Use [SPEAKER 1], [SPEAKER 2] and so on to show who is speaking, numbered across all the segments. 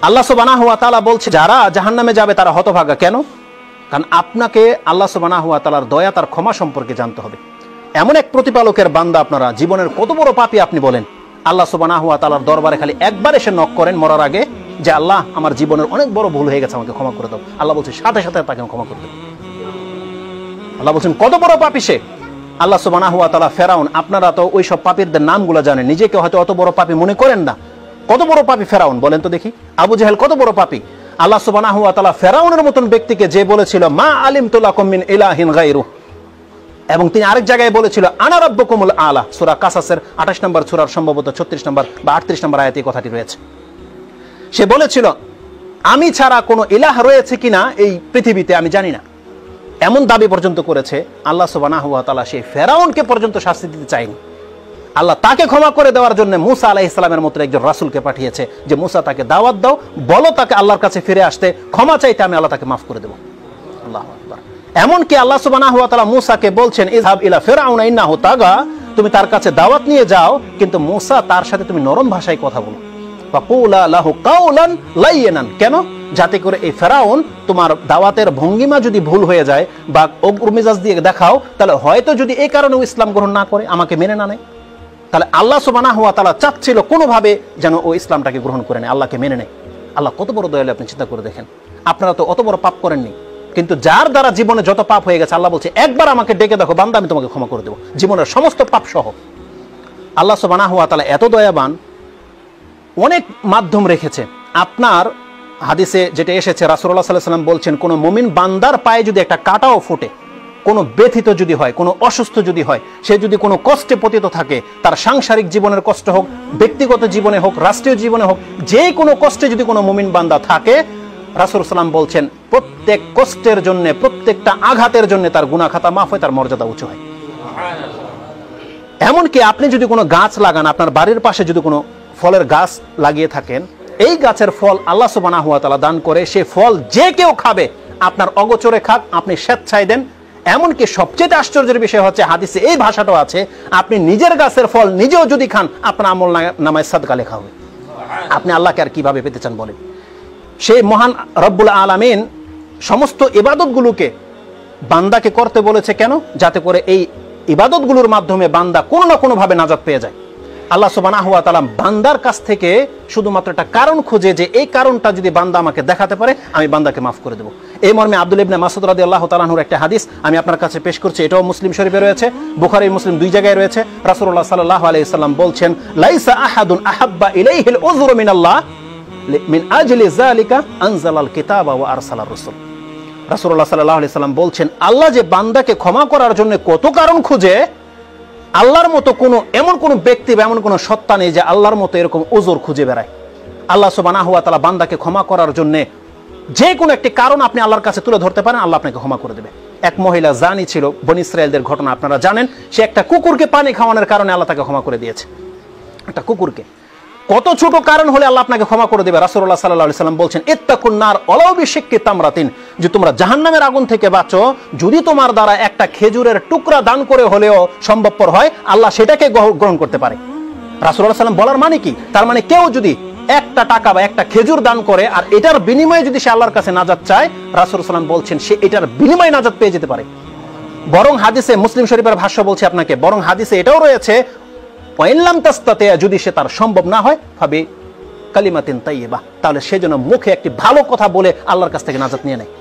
[SPEAKER 1] আল্লাহ সুবহানাহু ওয়া তাআলা বলছে যারা জাহান্নামে যাবে তারা হতভাগা। কেন? কারণ আপনাকে আল্লাহ সুবহানাহু ওয়া তাআলার দয়া তার ক্ষমা সম্পর্কে জানতে হবে। এমন এক প্রতিপালকের বান্দা আপনারা, জীবনের কত বড় পাপী আপনি বলেন, আল্লাহ সুবহানাহু ওয়া তাআলার দরবারে খালি একবার এসে নক করেন মরার আগে যে আল্লাহ আমার জীবনের অনেক বড় ভুল হয়ে গেছে, আমাকে ক্ষমা করে দাও। আল্লাহ বলছে সাথে সাথে তাকে ক্ষমা করে দেব। আল্লাহ বলছেন কত বড় পাপী সে। আল্লাহ সুবহানাহু ওয়া তাআলা ফেরাউন, আপনারা তো ওই সব পাপীদের নামগুলো জানেন, নিজেকে হয়তো অত বড় পাপী মনে করেন না। কত বড় পাপী ফেরাউন বলেন তো দেখি? আবু জাহেল কত বড় পাপী। আল্লাহ সুবহানাহু ওয়া তাআলা ফেরাউনের মতন ব্যক্তিকে যে বলেছিল মা আলিমতু লাকুম মিন ইলাহিন গায়রু, এবং তিনি আরেক জায়গায় বলেছিল আনা রাব্বুকুমুল আলা, সূরা কাসাসের 28 নম্বর সূরার সম্ভবত 36 নম্বর বা 38 নম্বর আয়াতে এই কথাটি রয়েছে। সে বলেছিল আমি ছাড়া কোনো ইলাহ রয়েছে কিনা এই পৃথিবীতে আমি জানি না, এমন দাবি পর্যন্ত করেছে। আল্লাহ সুবহানাহু ওয়া তাআলা সেই ফেরাউনকে পর্যন্ত শাস্তি দিতে চায়নি। আল্লাহ তাকে ক্ষমা করে দেওয়ার জন্য মুসা আলাইহিস সালামের মতো একজন রাসূলকে পাঠিয়েছে যে মুসা তাকে দাওয়াত দাও, বলো তাকে আল্লাহর কাছে ফিরে আসতে, ক্ষমা চাইতে, আমি আল্লাহ তাকে মাফ করে দেব। আল্লাহু আকবার। এমনকি আল্লাহ সুবহানাহু ওয়া তাআলা মুসাকে বলছেন ইযহাব ইলা ফিরআউনা ইন্নাহু তাগা, তুমি তার কাছে দাওয়াত নিয়ে যাও, কিন্তু মুসা তার সাথে তুমি নরম ভাষায় কথা বলো। ফাকুলা লাহু কাওলান লাইয়িনান, কেন? যাতে করে এই ফেরাউন তোমার দাওয়াতের ভঙ্গিমা যদি ভুল হয়ে যায় বা অগ্রমিজাজ দিয়ে দেখাও, তাহলে হয়তো যদি এই কারণে ইসলাম গ্রহণ না করে, আমাকে মেনে না নেয়, তাহলে আল্লাহ সুবহানাহু ওয়া তাআলা চাচ্ছিল কোনোভাবে যেন ও ইসলামটাকে গ্রহণ করে নেয়, আল্লাহকে মেনে নেয়। আল্লাহ কত বড় দয়ালু, আপনি চিন্তা করে দেখেন। আপনারা তো অত বড় পাপ করেননি, কিন্তু যার দ্বারা জীবনে যত পাপ হয়ে গেছে আল্লাহ বলছে একবার আমাকে ডেকে দেখো বান্দা, আমি তোমাকে ক্ষমা করে দেবো, জীবনের সমস্ত পাপ সহ। আল্লাহ সুবহানাহু ওয়া তাআলা এত দয়াবান, অনেক মাধ্যম রেখেছে। আপনার হাদিসে যেটা এসেছে, রাসূলুল্লাহ সাল্লাল্লাহু আলাইহি ওয়াসাল্লাম বলছেন কোন মুমিন বান্দার পায়ে যদি একটা কাঁটাও ফোটে, কোনো ব্যথিত যদি হয়, কোনো অসুস্থ যদি হয়, সে যদি কোনো কষ্টে পতিত থাকে, তার সাংসারিক জীবনের কষ্ট হোক, ব্যক্তিগত জীবনে হোক, রাষ্ট্রীয় জীবনে হোক, যে কোনো কষ্টে যদি কোনো মুমিন বান্দা থাকে, রাসূল সাল্লাম বলছেন প্রত্যেক কষ্টের জন্য, প্রত্যেকটা আঘাতের জন্য তার গুনাহ খাতা মাফ হয়, তার মর্যাদা উঁচু হয়। এমনকি আপনি যদি কোনো গাছ লাগান, আপনার বাড়ির পাশে যদি কোনো ফলের গাছ লাগিয়ে থাকেন, এই গাছের ফল আল্লাহ সুবহানাহু ওয়া তাআলা দান করে, সে ফল যে কেউ খাবে, আপনার অগোচরে খাক, আপনি স্বেচ্ছায় দেন। এমনকি সবচেয়ে আশ্চর্যের বিষয় হচ্ছে হাদিসে এই ভাষাটাও আছে, আপনি নিজের গাছের ফল নিজেও যদি খান, আপনার আমল নামায় সাদকা লেখা হবে। আপনি আল্লাহকে আর কিভাবে পেতে চান বলেন? সেই মহান রব্বুল আলামিন সমস্ত ইবাদতগুলোকে বান্দাকে করতে বলেছে কেন? যাতে করে এই ইবাদতগুলোর মাধ্যমে বান্দা কোনো না কোনোভাবে নাজাত পেয়ে যায়। আল্লাহ সুবহানাহু ওয়া তাআলা বান্দার কাছ থেকে শুধুমাত্র একটা কারণ খুঁজে, যে এই কারণটা যদি বান্দা আমাকে দেখাতে পারে, আমি বান্দাকে মাফ করে দেব। এই মর্মে আব্দুল্লাহ ইবনে মাসউদ রাদিয়াল্লাহু তাআলা আনহুর একটা হাদিস আমি আপনার কাছে পেশ করছি, এটাও মুসলিম শরীফে রয়েছে, বুখারী মুসলিম দুই জায়গায় রয়েছে। রাসূলুল্লাহ সাল্লাল্লাহু আলাইহি সাল্লাম বলছেন লাইসা আহাদুন আহাব্বা ইলাইহিল উযরু মিনাল্লাহ মিন আজলি যালিকা আনজালাল কিতাবা ওয়া আরসালার রাসূল। রাসূলুল্লাহ সাল্লাল্লাহু আলাইহি সাল্লাম বলছেন আল্লাহ যে বান্দাকে ক্ষমা করার জন্য কত কারণ খুঁজে, আল্লাহর মতো এমন কোন ব্যক্তি বা এমন কোন সত্তা নেই যে আল্লাহর মতো এরকম ওজর খুঁজে বেড়ায়। আল্লাহ সুবহানাহু ওয়া তাআলা বান্দাকে ক্ষমা করার জন্য যে কোনো একটি কারণ আপনি আল্লাহর কাছে তুলে ধরতে পারেন, আল্লাহ আপনাকে ক্ষমা করে দেবে। এক মহিলা জানি ছিল, বনী ইসরায়েলদের ঘটনা আপনারা জানেন, সে একটা কুকুরকে পানি খাওয়ানোর কারণে আল্লাহ তাকে ক্ষমা করে দিয়েছে। একটা কুকুরকে, কত ছোট কারণ হলে আল্লাহ আপনাকে ক্ষমা করে দেবে। রাসূলুল্লাহ সাল্লাল্লাহু আলাইহি সাল্লাম বলছেন ইত্তাকুন নার ওয়ালাউ বিশিক্কি তামরাতিন, যে তোমরা জাহান্নামের আগুন থেকে বাঁচো যদি তোমার দ্বারা একটা খেজুরের টুকরা দান করে হলেও সম্ভবপর হয়, আল্লাহ সেটাকে গ্রহণ করতে পারে। রাসূলুল্লাহ সাল্লাল্লাহু বলার মানে কি? তার মানে কেউ যদি একটা টাকা বা একটা খেজুর দান করে আর এটার বিনিময়ে যদি সে আল্লাহর কাছে নাজাত চায়, রাসূলুল্লাহ সাল্লাল্লাহু বলছেন সে এটার বিনিময়ে নাজাত পেয়ে যেতে পারে। বরং হাদিসে, মুসলিম শরীফের ভাষ্য বলছে আপনাকে, বরং হাদিসে এটাও রয়েছে ওয়াইনলাম তাস্তাতে, যদি সে তার সম্ভব না হয়, ভাবে কালিমাতিন তাইয়্যিবা, তাহলে সে যেন মুখে একটি ভালো কথা বলে আল্লাহর কাছ থেকে নাজাত নিয়ে নেয়।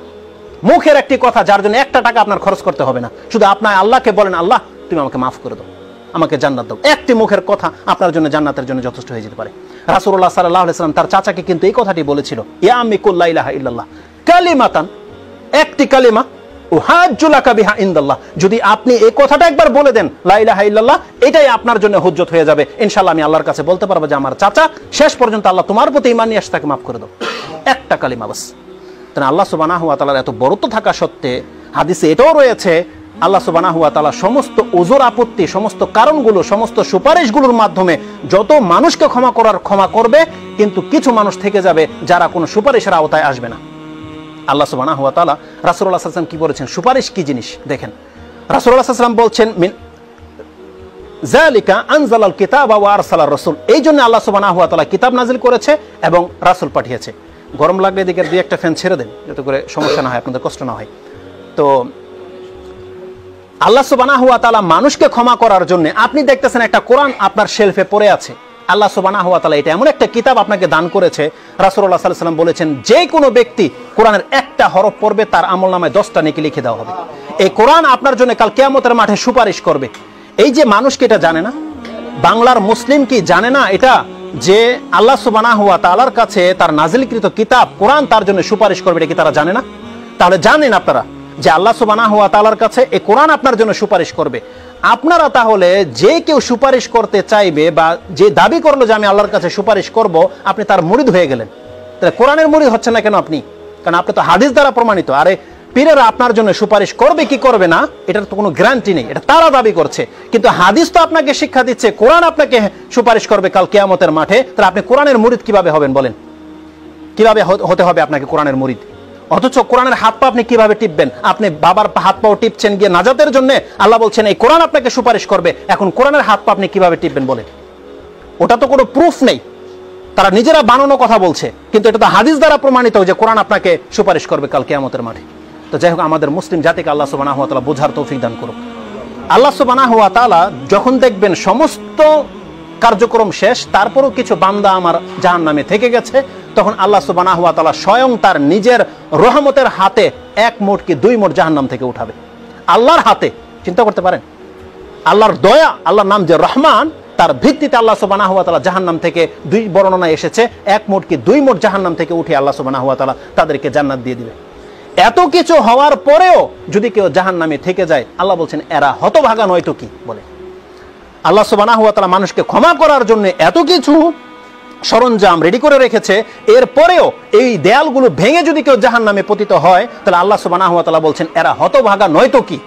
[SPEAKER 1] মুখের একটি কথা, যার জন্য একটা টাকা আপনার খরচ করতে হবে না, শুধু আপনার আল্লাহকে বলেন আল্লাহ তুমি আমাকে মাফ করে দাও, আমাকে জান্নাত দাও। একটি মুখের কথা আপনার জন্য জান্নাতের জন্য যথেষ্ট হয়ে যেতে পারে। রাসূলুল্লাহ সাল্লাল্লাহু আলাইহি ওয়াসাল্লাম তার চাচাকে কিন্তু এই কথাটি বলেছিল, ইয়া আম্মি কুল লা ইলাহা ইল্লাল্লাহ কালিমাতান, একটি কালিমা, উহাজ্জু লাকা বিহা ইনদাল্লাহ, যদি আপনি এই কথাটা একবার বলে দেন লা ইলাহা ইল্লাল্লাহ, এটাই আপনার জন্য হুজ্জত হয়ে যাবে, ইনশাআল্লাহ আমি আল্লাহর কাছে বলতে পারবো যে আমার চাচা শেষ পর্যন্ত আল্লাহ তোমার প্রতি ঈমান নিয়ে আসে, তাকে মাফ করে দাও। একটা কালিমা বাস। তাহলে আল্লাহ সুবহানাহু ওয়া তাআলার এত বড়ত্ব থাকা সত্ত্বে হাদিসে এটাও রয়েছে আল্লাহ সুবহানাহু ওয়া তাআলা সমস্ত ওজর আপত্তি, সমস্ত কারণগুলো, সমস্ত সুপারিশগুলোর মাধ্যমে যত মানুষকে ক্ষমা করবে, কিন্তু কিছু মানুষ থেকে যাবে যারা কোনো সুপারিশের আওতায় আসবে না। আল্লাহ সুবহানাহু ওয়া তাআলা রাসূলুল্লাহ সাল্লাল্লাহু আলাইহি ওয়াসাল্লাম কি বলেছেন, সুপারিশ কি জিনিস দেখেন। রাসূলুল্লাহ সাল্লাল্লাহু আলাইহি ওয়াসাল্লাম বলছেন যালিকা আনজালাল কিতাবা ওয়া আরসালার রাসূল, এই জন্য আল্লাহ সুবহানাহু ওয়া তাআলা কিতাব নাজিল করেছে এবং রাসূল পাঠিয়েছে। গরম লাগলে এদিকে দুই একটা ফ্যান ছেড়ে দেন যাতে করে সমস্যা না হয়, আপনাদের কষ্ট না হয়। তো আল্লাহ সুবহানাহু ওয়া তাআলা মানুষকে ক্ষমা করার জন্য, আপনি দেখতেছেন একটা কোরআন আপনার শেলফে পড়ে আছে, আল্লাহ সুবহানাহু ওয়া তাআলা এটা এমন একটা কিতাব আপনাকে দান করেছে। রাসূলুল্লাহ সাল্লাল্লাহু আলাইহি ওয়াসাল্লাম বলেছেন, যে কোনো ব্যক্তি কোরআনের একটা হরফ পড়বে তার আমলনামায় 10টা নেকি লিখে দেওয়া হবে। এই কোরআন আপনার জন্য কাল কিয়ামতের মাঠে সুপারিশ করবে। এই যে মানুষকে এটা জানে না, বাংলার মুসলিম কি জানে না এটা, যে আল্লাহ সুবহানাহু ওয়া তাআলার কাছে তার নাজিলকৃত কিতাব কোরআন তার জন্য সুপারিশ করবে, এটা কি তারা জানে না? তাহলে জানেন আপনারা যে আল্লাহ সুবহানাহু ওয়া তাআলার কাছে এই কোরআন আপনার জন্য সুপারিশ করবে। আপনারা তাহলে যে কেউ সুপারিশ করতে চাইবে বা যে দাবি করলো যে আমি আল্লাহর কাছে সুপারিশ করব, আপনি তার মুরিদ হয়ে গেলেন। তাহলে কোরআনের মুরিদ হচ্ছে না কেন আপনি? কারণ আপনি তো হাদিস দ্বারা প্রমাণিত। আরে পীরেরা আপনার জন্য সুপারিশ করবে কি করবে না এটার তো কোনো গ্যারান্টি নেই, এটা তারা দাবি করছে। কিন্তু হাদিস তো আপনাকে শিক্ষা দিচ্ছে কোরআন আপনাকে সুপারিশ করবে কাল কিয়ামতের মাঠে। তাহলে আপনি কোরআনের মুরিদ কিভাবে হবেন বলেন? কিভাবে হতে হবে আপনাকে কোরআনের মুরিদ? অথচ কোরআনের হাত পা আপনি কিভাবে টিপবেন? আপনি বাবার হাত পাও টিপছেন গিয়ে নাজাতের জন্য, আল্লাহ বলছেন এই কোরআন আপনাকে সুপারিশ করবে। এখন কোরআনের হাত পা আপনি কিভাবে টিপবেন বলেন? ওটা তো কোনো প্রুফ নেই, তারা নিজেরা বানানো কথা বলছে, কিন্তু এটা তো হাদিস দ্বারা প্রমাণিত যে কোরআন আপনাকে সুপারিশ করবে কাল কিয়ামতের মাঠে। তো যাই হোক, আমাদের মুসলিম জাতিকে আল্লাহ সুবহানাহু ওয়া তাআলা বোঝার তৌফিক দান করুক। আল্লাহ সুবহানাহু ওয়া তাআলা যখন দেখবেন সমস্ত কার্যক্রম শেষ, তারপরও কিছু বান্দা আমার জাহান্নামে থেকে গেছে, তখন আল্লাহ সুবহানাহু ওয়া তাআলা স্বয়ং তার নিজের রহমতের হাতে 1 মুঠ কি 2 মুঠ জাহান্নাম থেকে উঠাবে। আল্লাহর হাতে, চিন্তা করতে পারেন? আল্লাহর দয়া, আল্লাহর নাম যে রহমান, তার ভিত্তিতে আল্লাহ সুবহানাহু ওয়া তাআলা জাহান্নাম থেকে 2 বর্ণনায় এসেছে 1 মুঠ কি 2 মুঠ জাহান্নাম থেকে উঠে আল্লাহ সুবহানাহু ওয়া তাআলা তাদেরকে জান্নাত দিয়ে দিবে। এত কিছু হওয়ার পরেও যদি কেউ জাহান্নামে থেকে যায়, আল্লাহ বলছেন এরা হতভাগা নয়তো কি বলে। আল্লাহ সুবহানাহু ওয়া তাআলা মানুষকে ক্ষমা করার জন্য এত কিছু সরঞ্জাম রেডি করে রেখেছে, এরপরেও এই দেয়ালগুলো ভেঙে যদি কেউ জাহান্নামে পতিত হয়, তাহলে আল্লাহ সুবহানাহু ওয়া তাআলা বলছেন এরা হতভাগা নয়তো কি।